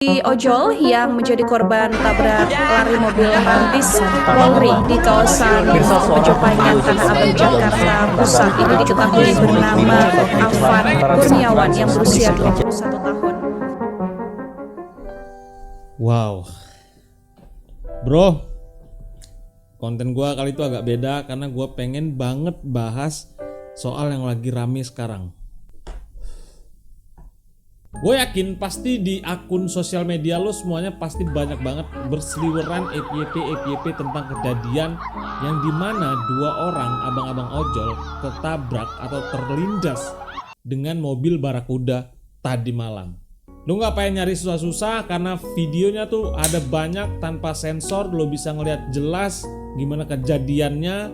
Ojol yang menjadi korban tabrak lari mobil rantis Polri di kawasan Pejopangan Tanah Abang Jakarta Pusat ini diketahui bernama Afan Kurniawan yang berusia 21 tahun. Wow, bro, konten gua kali itu agak beda karena gua pengen banget bahas soal yang lagi rame sekarang. Gue yakin pasti di akun sosial media lo semuanya pasti banyak banget berseliweran FYP tentang kejadian yang dimana dua orang abang-abang ojol tertabrak atau terlindas dengan mobil barakuda tadi malam. Lo gak payah nyari susah-susah karena videonya tuh ada banyak tanpa sensor, lo bisa ngeliat jelas gimana kejadiannya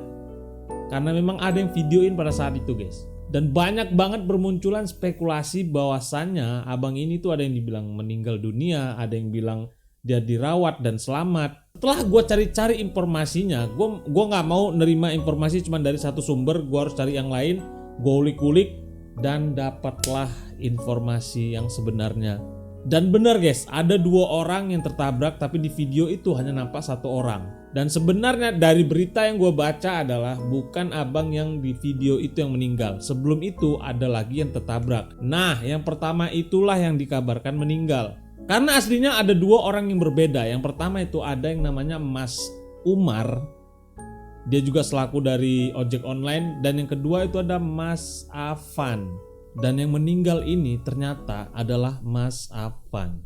karena memang ada yang videoin pada saat itu, guys. Dan banyak banget bermunculan spekulasi bahwasannya abang ini tuh ada yang dibilang meninggal dunia, ada yang bilang dia dirawat dan selamat. Setelah gue cari-cari informasinya, gue nggak mau nerima informasi cuma dari satu sumber, gue harus cari yang lain. Gue ulik-ulik dan dapatlah informasi yang sebenarnya. Dan benar guys, ada dua orang yang tertabrak tapi di video itu hanya nampak satu orang. Dan sebenarnya dari berita yang gue baca adalah bukan abang yang di video itu yang meninggal. Sebelum itu ada lagi yang tertabrak. Nah, yang pertama itulah yang dikabarkan meninggal. Karena aslinya ada dua orang yang berbeda. Yang pertama itu ada yang namanya Mas Umar. Dia juga selaku dari ojek online. Dan yang kedua itu ada Mas Afan. Dan yang meninggal ini ternyata adalah Mas Afan.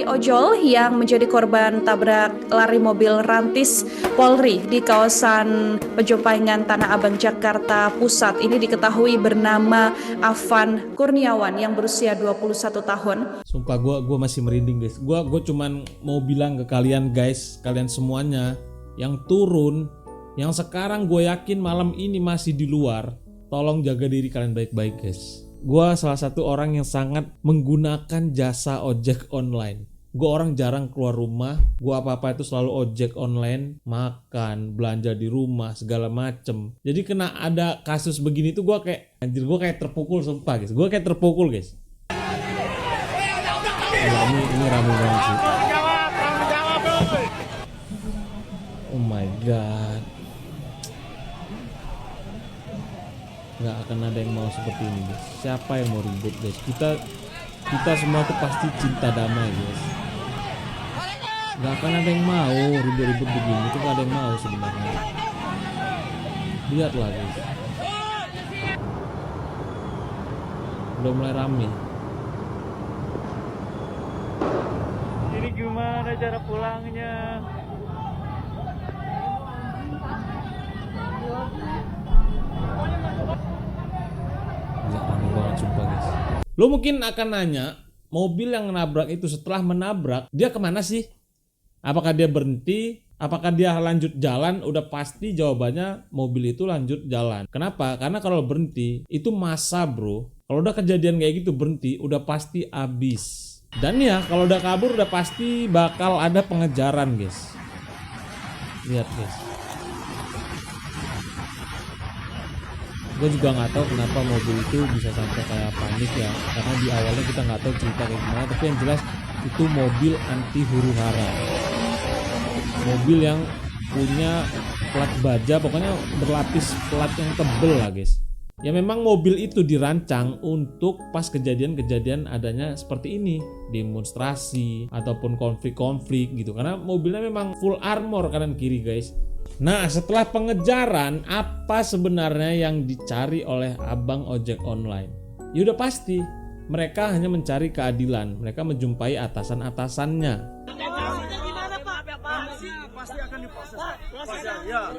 Ojol yang menjadi korban tabrak lari mobil rantis Polri di kawasan Pejopangan Tanah Abang Jakarta Pusat ini diketahui bernama Afan Kurniawan yang berusia 21 tahun. Sumpah gue masih merinding guys. Gue cuman mau bilang ke kalian guys, kalian semuanya yang turun, yang sekarang gue yakin malam ini masih di luar, tolong jaga diri kalian baik-baik guys. Gue salah satu orang yang sangat menggunakan jasa ojek online. Gue orang jarang keluar rumah. Gue apa-apa itu selalu ojek online, makan, belanja di rumah, segala macem. Jadi kena ada kasus begini tuh gue kayak, anjir gue kayak terpukul sumpah guys. Gue kayak terpukul guys. Ya, ini rame banget sih. Oh my god. Nggak akan ada yang mau seperti ini guys. Siapa yang mau ribut guys? Kita semua tuh pasti cinta damai guys. Nggak akan ada yang mau ribut-ribut begini. Itu nggak ada yang mau sebenarnya. Lihatlah guys, udah mulai rame. Ini gimana cara pulangnya? Sumpah guys. Lo mungkin akan nanya, mobil yang menabrak itu setelah menabrak dia kemana sih? Apakah dia berhenti? Apakah dia lanjut jalan? Udah pasti jawabannya mobil itu lanjut jalan. Kenapa? Karena kalau berhenti itu masa bro. Kalau udah kejadian kayak gitu berhenti udah pasti abis. Dan ya kalau udah kabur udah pasti bakal ada pengejaran guys. Lihat guys. Gue juga nggak tahu kenapa mobil itu bisa sampai kayak panik ya, karena di awalnya kita nggak tahu cerita kayak gimana, tapi yang jelas itu mobil anti huru hara, mobil yang punya plat baja, pokoknya berlapis plat yang tebel lah guys. Ya memang mobil itu dirancang untuk pas kejadian-kejadian adanya seperti ini, demonstrasi ataupun konflik-konflik gitu, karena mobilnya memang full armor kanan kiri guys. Nah, setelah pengejaran, apa sebenarnya yang dicari oleh abang ojek online? Ya udah pasti, mereka hanya mencari keadilan. Mereka menjumpai atasan-atasannya. Pasti akan diproses. Ya.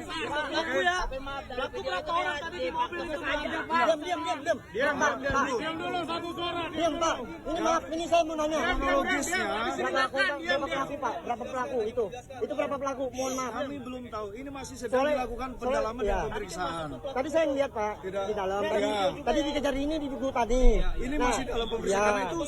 Pelaku ya. Pelaku berapa orang tadi di mobil itu? Diam dulu satu suara. Diam Pak. Ini maaf, ini saya mau nanya. Kronologisnya. Berapa pelaku Pak? Berapa pelaku itu? Itu berapa pelaku? Mohon maaf. Kami belum tahu. Ini masih sedang dilakukan pendalaman dan pemeriksaan. Tadi saya ngeliat Pak di dalam. Tadi dikejar ini di buku tadi. Ini masih dalam pemeriksaan karena itu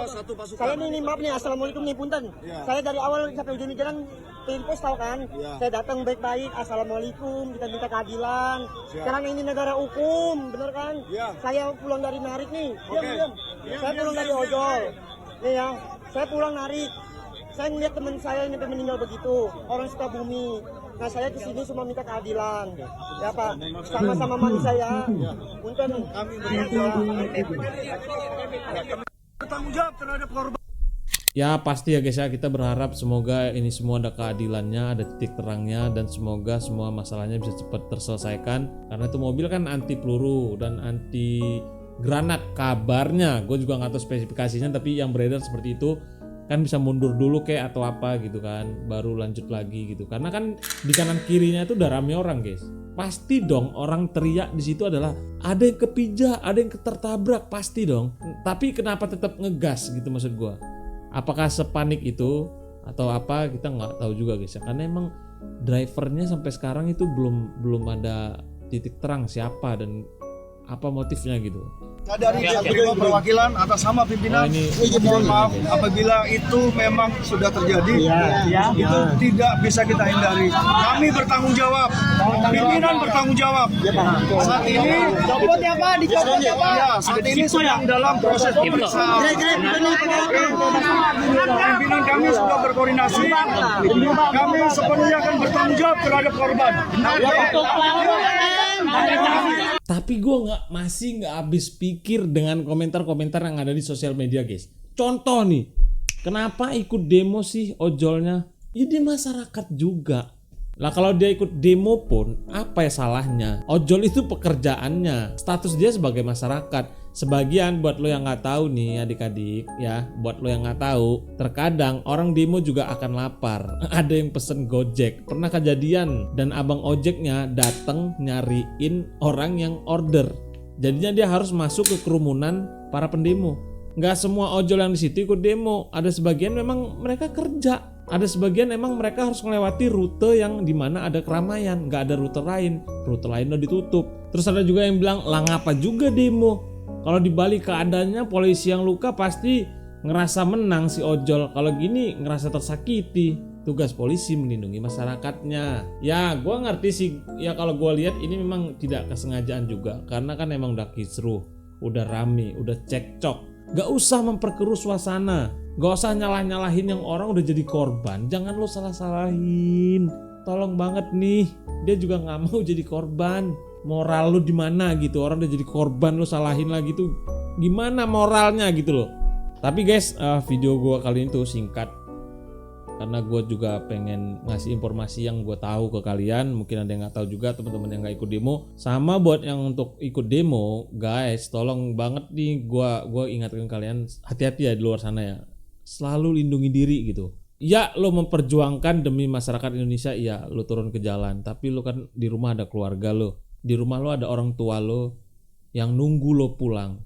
satu pasukan. Saya ini maaf nih, assalamualaikum nih punten. Saya dari awal sampai ujung jalan Pos tahu kan? Saya datang baik-baik, assalamualaikum, kita minta keadilan. Sekarang ini negara hukum, bener kan? Saya pulang dari narik nih. Diam. Saya pulang dari ojol. Nih ya, saya pulang narik. Saya ngeliat teman saya ini meninggal begitu, orang Sukabumi. Nah saya kesini cuma minta keadilan, ya Pak, sama-sama manusia ya. Punten kami bertanggung jawab terhadap korban. Ya pasti ya guys ya, kita berharap semoga ini semua ada keadilannya, ada titik terangnya, dan semoga semua masalahnya bisa cepat terselesaikan. Karena itu mobil kan anti peluru dan anti granat kabarnya, gue juga nggak tahu spesifikasinya, tapi yang beredar seperti itu. Kan bisa mundur dulu kayak atau apa gitu kan, baru lanjut lagi gitu. Karena kan di kanan kirinya itu udah rame orang guys. Pasti dong orang teriak di situ adalah ada yang kepijak, ada yang tertabrak, pasti dong. Tapi kenapa tetap ngegas gitu maksud gue? Apakah sepanik itu atau apa, kita nggak tahu juga guys ya. Karena emang drivernya sampai sekarang itu belum ada titik terang siapa dan apa motifnya gitu. Dari kedua perwakilan atas nama pimpinan, mohon maaf apabila itu memang sudah terjadi, itu tidak bisa kita hindari. Kami bertanggung jawab, pimpinan bertanggung jawab. Saat ini, saat ini sedang dalam proses pemeriksaan. Pimpinan kami sudah berkoordinasi. Kami sepenuhnya akan bertanggung jawab terhadap korban. Tapi gue masih nggak habis pikir dengan komentar-komentar yang ada di sosial media guys. Contoh nih, kenapa ikut demo sih ojolnya? Ya dia masyarakat juga. Lah kalau dia ikut demo pun apa ya salahnya? Ojol itu pekerjaannya, status dia sebagai masyarakat. Sebagian buat lo yang nggak tahu nih adik-adik ya, buat lo yang nggak tahu, terkadang orang demo juga akan lapar. Ada yang pesen Gojek, pernah kejadian, dan abang ojeknya datang nyariin orang yang order. Jadinya dia harus masuk ke kerumunan para pendemo. Nggak semua ojol yang di situ ikut demo. Ada sebagian memang mereka kerja. Ada sebagian emang mereka harus melewati rute yang dimana ada keramaian, nggak ada rute lain udah ditutup. Terus ada juga yang bilang, lah ngapa juga demo? Kalau dibalik keadaannya polisi yang luka pasti ngerasa menang si ojol. Kalau gini ngerasa tersakiti. Tugas polisi melindungi masyarakatnya. Ya gue ngerti sih, ya kalau gue lihat ini memang tidak kesengajaan juga. Karena kan emang udah kisruh, udah rame, udah cekcok. Gak usah memperkeruh suasana. Gak usah nyalah-nyalahin yang orang udah jadi korban. Jangan lo salah-salahin. Tolong banget nih, dia juga gak mau jadi korban. Moral lu di mana gitu, orang udah jadi korban lu salahin lagi tuh gimana moralnya gitu loh. Tapi guys, video gue kali ini tuh singkat karena gue juga pengen ngasih informasi yang gue tahu ke kalian. Mungkin ada yang nggak tahu juga, teman-teman yang nggak ikut demo. Sama buat yang untuk ikut demo guys, tolong banget nih gue ingatkan kalian, hati-hati ya di luar sana ya, selalu lindungi diri gitu. Ya lo memperjuangkan demi masyarakat Indonesia, ya lo turun ke jalan, tapi lo kan di rumah ada keluarga lo. Di rumah lo ada orang tua lo yang nunggu lo pulang.